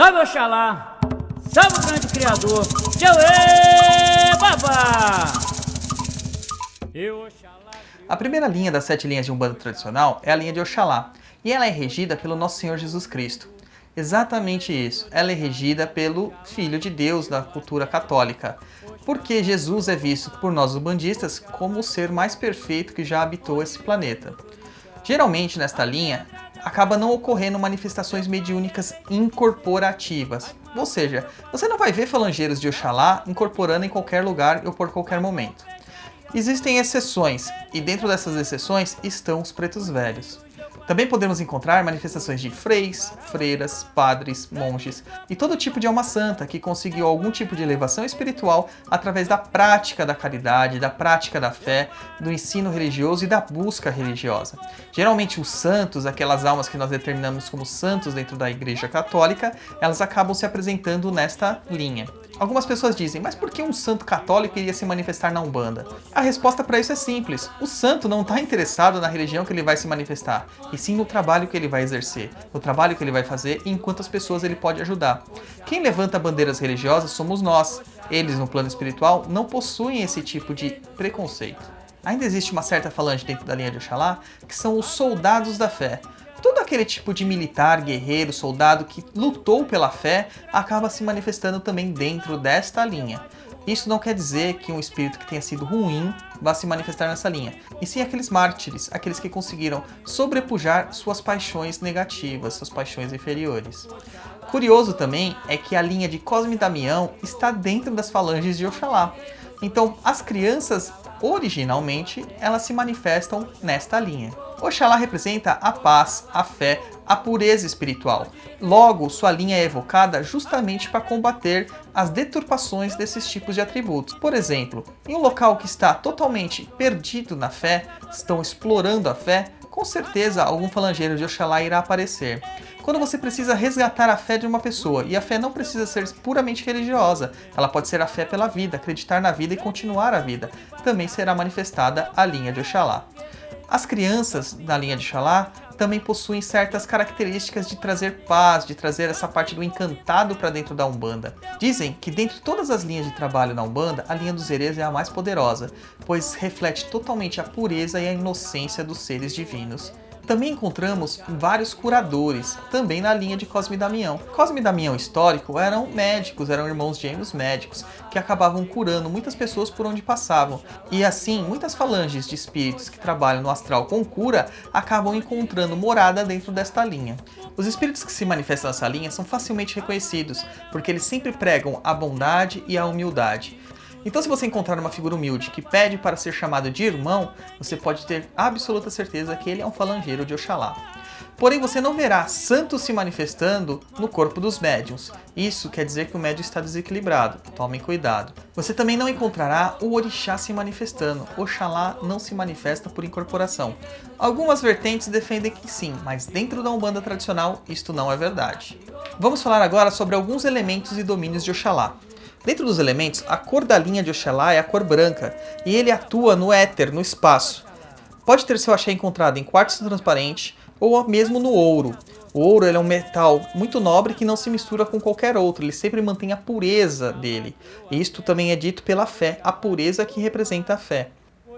Salve Oxalá, salve o grande criador, Tchauê, babá! A primeira linha das 7 linhas de Umbanda tradicional é a linha de Oxalá, e ela é regida pelo Nosso Senhor Jesus Cristo. Exatamente isso, ela é regida pelo Filho de Deus da cultura católica, porque Jesus é visto por nós umbandistas como o ser mais perfeito que já habitou esse planeta. Geralmente nesta linha, acaba não ocorrendo manifestações mediúnicas incorporativas, ou seja, você não vai ver falangeiros de Oxalá incorporando em qualquer lugar ou por qualquer momento. Existem exceções, e dentro dessas exceções estão os pretos velhos. Também podemos encontrar manifestações de freis, freiras, padres, monges e todo tipo de alma santa que conseguiu algum tipo de elevação espiritual através da prática da caridade, da prática da fé, do ensino religioso e da busca religiosa. Geralmente os santos, aquelas almas que nós determinamos como santos dentro da Igreja Católica, elas acabam se apresentando nesta linha. Algumas pessoas dizem, mas por que um santo católico iria se manifestar na Umbanda? A resposta para isso é simples. O santo não está interessado na religião que ele vai se manifestar, e sim no trabalho que ele vai exercer, no trabalho que ele vai fazer e em quantas pessoas ele pode ajudar. Quem levanta bandeiras religiosas somos nós. Eles, no plano espiritual, não possuem esse tipo de preconceito. Ainda existe uma certa falange dentro da linha de Oxalá, que são os soldados da fé. Todo aquele tipo de militar, guerreiro, soldado que lutou pela fé acaba se manifestando também dentro desta linha. Isso não quer dizer que um espírito que tenha sido ruim vá se manifestar nessa linha, e sim aqueles mártires, aqueles que conseguiram sobrepujar suas paixões negativas, suas paixões inferiores. Curioso também é que a linha de Cosme e Damião está dentro das falanges de Oxalá. Então, as crianças, originalmente, elas se manifestam nesta linha. Oxalá representa a paz, a fé, a pureza espiritual. Logo, sua linha é evocada justamente para combater as deturpações desses tipos de atributos. Por exemplo, em um local que está totalmente perdido na fé, estão explorando a fé, com certeza algum falangeiro de Oxalá irá aparecer. Quando você precisa resgatar a fé de uma pessoa, e a fé não precisa ser puramente religiosa, ela pode ser a fé pela vida, acreditar na vida e continuar a vida, também será manifestada a linha de Oxalá. As crianças da linha de Oxalá também possuem certas características de trazer paz, de trazer essa parte do encantado para dentro da Umbanda. Dizem que dentre todas as linhas de trabalho na Umbanda, a linha dos Herês é a mais poderosa, pois reflete totalmente a pureza e a inocência dos seres divinos. Também encontramos vários curadores, também na linha de Cosme e Damião. Cosme e Damião histórico eram médicos, eram irmãos gêmeos médicos, que acabavam curando muitas pessoas por onde passavam. E assim, muitas falanges de espíritos que trabalham no astral com cura acabam encontrando morada dentro desta linha. Os espíritos que se manifestam nessa linha são facilmente reconhecidos, porque eles sempre pregam a bondade e a humildade. Então, se você encontrar uma figura humilde que pede para ser chamado de irmão, você pode ter absoluta certeza que ele é um falangeiro de Oxalá. Porém, você não verá santos se manifestando no corpo dos médiuns. Isso quer dizer que o médium está desequilibrado. Tomem cuidado. Você também não encontrará o orixá se manifestando. Oxalá não se manifesta por incorporação. Algumas vertentes defendem que sim, mas dentro da Umbanda tradicional, isto não é verdade. Vamos falar agora sobre alguns elementos e domínios de Oxalá. Dentro dos elementos, a cor da linha de Oxalá é a cor branca, e ele atua no éter, no espaço. Pode ter seu axé encontrado em quartzo transparente, ou mesmo no ouro. O ouro ele é um metal muito nobre que não se mistura com qualquer outro, ele sempre mantém a pureza dele. E isto também é dito pela fé, a pureza que representa a fé.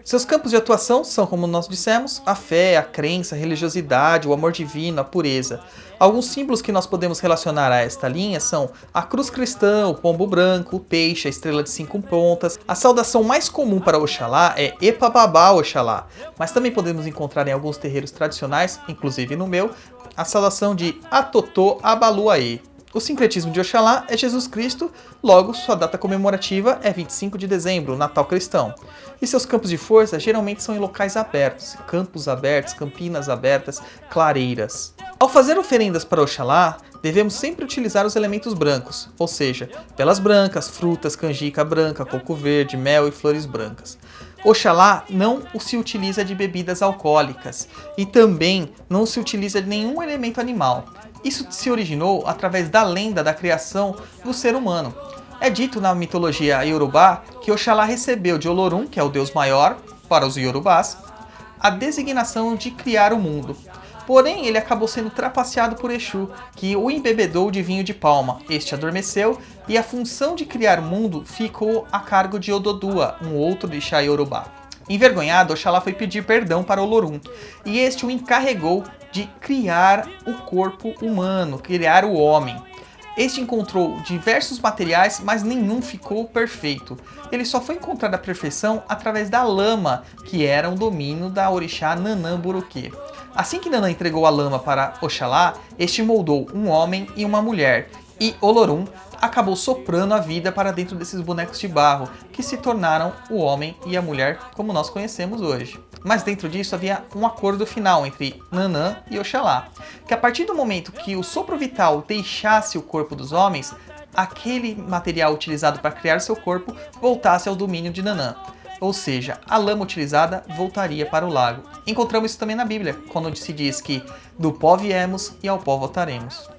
Seus campos de atuação são, como nós dissemos, a fé, a crença, a religiosidade, o amor divino, a pureza. Alguns símbolos que nós podemos relacionar a esta linha são a cruz cristã, o pombo branco, o peixe, a estrela de 5 pontas. A saudação mais comum para Oxalá é Epa Babá Oxalá, mas também podemos encontrar em alguns terreiros tradicionais, inclusive no meu, a saudação de Atotô Abaluaê. O sincretismo de Oxalá é Jesus Cristo, logo sua data comemorativa é 25 de dezembro, Natal cristão. E seus campos de força geralmente são em locais abertos, campos abertos, campinas abertas, clareiras. Ao fazer oferendas para Oxalá, devemos sempre utilizar os elementos brancos, ou seja, velas brancas, frutas, canjica branca, coco verde, mel e flores brancas. Oxalá não se utiliza de bebidas alcoólicas e também não se utiliza de nenhum elemento animal. Isso se originou através da lenda da criação do ser humano. É dito na mitologia iorubá que Oxalá recebeu de Olorum, que é o deus maior para os iorubás, a designação de criar o mundo. Porém, ele acabou sendo trapaceado por Exu, que o embebedou de vinho de palma. Este adormeceu e a função de criar o mundo ficou a cargo de Ododua, um outro orixá iorubá. Envergonhado, Oxalá foi pedir perdão para Olorum, e este o encarregou de criar o corpo humano, criar o homem. Este encontrou diversos materiais, mas nenhum ficou perfeito. Ele só foi encontrar a perfeição através da lama, que era um domínio da orixá Nanã Buruquê. Assim que Nanã entregou a lama para Oxalá, este moldou um homem e uma mulher, e Olorum acabou soprando a vida para dentro desses bonecos de barro, que se tornaram o homem e a mulher como nós conhecemos hoje. Mas dentro disso havia um acordo final entre Nanã e Oxalá, que a partir do momento que o sopro vital deixasse o corpo dos homens, aquele material utilizado para criar seu corpo voltasse ao domínio de Nanã. Ou seja, a lama utilizada voltaria para o lago. Encontramos isso também na Bíblia, quando se diz que do pó viemos e ao pó voltaremos.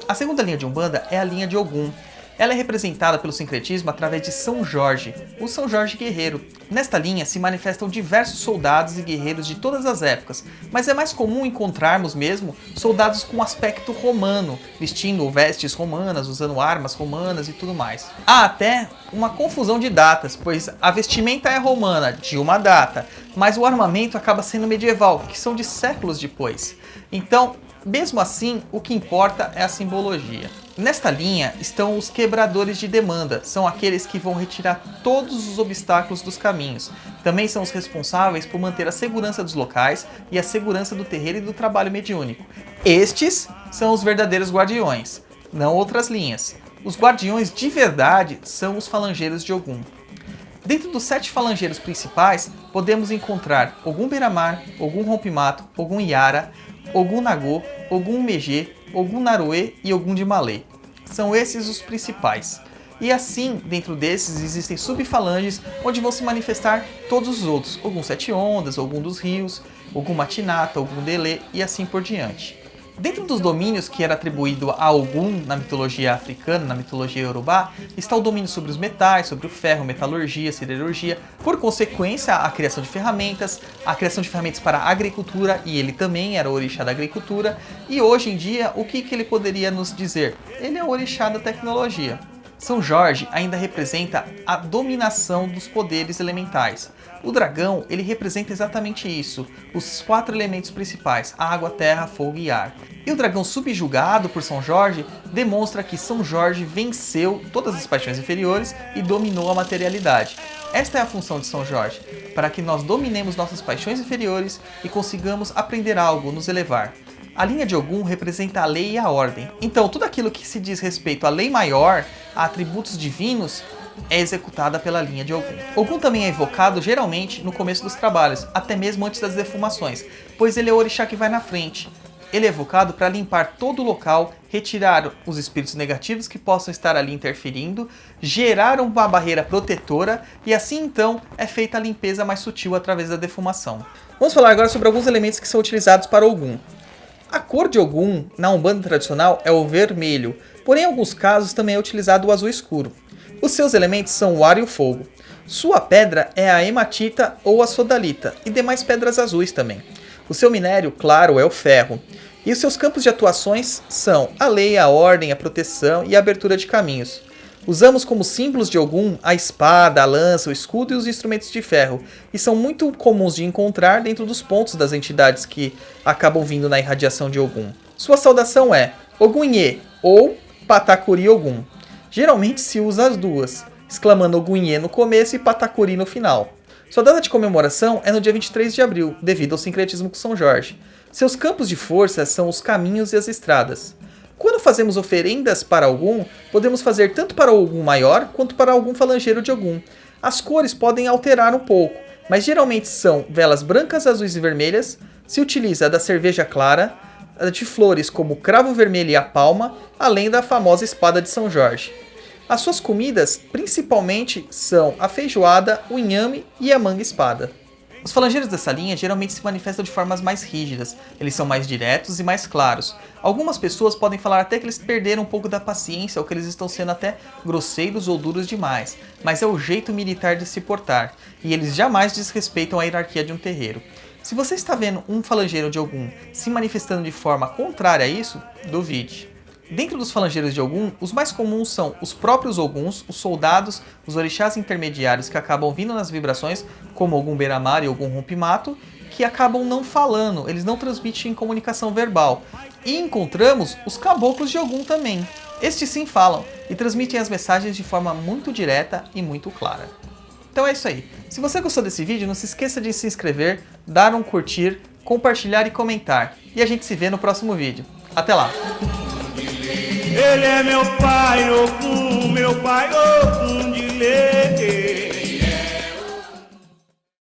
A segunda linha de Umbanda é a linha de Ogum. Ela é representada pelo sincretismo através de São Jorge, o São Jorge guerreiro. Nesta linha se manifestam diversos soldados e guerreiros de todas as épocas, mas é mais comum encontrarmos mesmo soldados com aspecto romano, vestindo vestes romanas, usando armas romanas e tudo mais. Há até uma confusão de datas, pois a vestimenta é romana, de uma data, mas o armamento acaba sendo medieval, que são de séculos depois. Então, mesmo assim, o que importa é a simbologia. Nesta linha estão os quebradores de demanda, são aqueles que vão retirar todos os obstáculos dos caminhos. Também são os responsáveis por manter a segurança dos locais e a segurança do terreiro e do trabalho mediúnico. Estes são os verdadeiros guardiões, não outras linhas. Os guardiões de verdade são os falangeiros de Ogum. Dentro dos 7 falangeiros principais, podemos encontrar Ogum Beira-Mar, Ogum Rompimato, Ogum Iara, Ogum Nagô, Ogum Megê, Ogum Naruê e Ogum de Malê. São esses os principais. E assim, dentro desses, existem subfalanges onde vão se manifestar todos os outros. Ogum Sete Ondas, Ogum dos Rios, Ogum Matinata, Ogum Delê e assim por diante. Dentro dos domínios que era atribuído a Ogum na mitologia africana, na mitologia iorubá, está o domínio sobre os metais, sobre o ferro, metalurgia, siderurgia, por consequência a criação de ferramentas para a agricultura, e ele também era o orixá da agricultura, e hoje em dia o que ele poderia nos dizer? Ele é o orixá da tecnologia. São Jorge ainda representa a dominação dos poderes elementais. O dragão, ele representa exatamente isso, os 4 elementos principais, água, terra, fogo e ar. E o dragão subjugado por São Jorge demonstra que São Jorge venceu todas as paixões inferiores e dominou a materialidade. Esta é a função de São Jorge, para que nós dominemos nossas paixões inferiores e consigamos aprender algo, nos elevar. A linha de Ogum representa a lei e a ordem. Então, tudo aquilo que se diz respeito à lei maior, a atributos divinos, é executada pela linha de Ogum. Ogum também é invocado geralmente no começo dos trabalhos, até mesmo antes das defumações, pois ele é o orixá que vai na frente. Ele é evocado para limpar todo o local, retirar os espíritos negativos que possam estar ali interferindo, gerar uma barreira protetora e assim então é feita a limpeza mais sutil através da defumação. Vamos falar agora sobre alguns elementos que são utilizados para Ogum. A cor de Ogum na Umbanda tradicional é o vermelho, porém em alguns casos também é utilizado o azul escuro. Os seus elementos são o ar e o fogo. Sua pedra é a hematita ou a sodalita e demais pedras azuis também. O seu minério, claro, é o ferro. E os seus campos de atuações são a lei, a ordem, a proteção e a abertura de caminhos. Usamos como símbolos de Ogum a espada, a lança, o escudo e os instrumentos de ferro, e são muito comuns de encontrar dentro dos pontos das entidades que acabam vindo na irradiação de Ogum. Sua saudação é Ogunhê ou Patacuri Ogum. Geralmente se usa as duas, exclamando Ogunhê no começo e Patacuri no final. Sua data de comemoração é no dia 23 de abril, devido ao sincretismo com São Jorge. Seus campos de força são os caminhos e as estradas. Quando fazemos oferendas para Ogum, podemos fazer tanto para o Ogum maior quanto para algum falangeiro de Ogum. As cores podem alterar um pouco, mas geralmente são velas brancas, azuis e vermelhas. Se utiliza a da cerveja clara, a de flores como o cravo vermelho e a palma, além da famosa espada de São Jorge. As suas comidas principalmente são a feijoada, o inhame e a manga espada. Os falangeiros dessa linha geralmente se manifestam de formas mais rígidas, eles são mais diretos e mais claros. Algumas pessoas podem falar até que eles perderam um pouco da paciência ou que eles estão sendo até grosseiros ou duros demais, mas é o jeito militar de se portar, e eles jamais desrespeitam a hierarquia de um terreiro. Se você está vendo um falangeiro de Ogum se manifestando de forma contrária a isso, duvide. Dentro dos falangeiros de Ogum, os mais comuns são os próprios Oguns, os soldados, os orixás intermediários que acabam vindo nas vibrações, como Ogum Beira-Mar e Ogum Rompimato, que acabam não falando, eles não transmitem comunicação verbal. E encontramos os caboclos de Ogum também. Estes sim falam e transmitem as mensagens de forma muito direta e muito clara. Então é isso aí. Se você gostou desse vídeo, não se esqueça de se inscrever, dar um curtir, compartilhar e comentar. E a gente se vê no próximo vídeo. Até lá! Ele é meu pai Ogum de lei.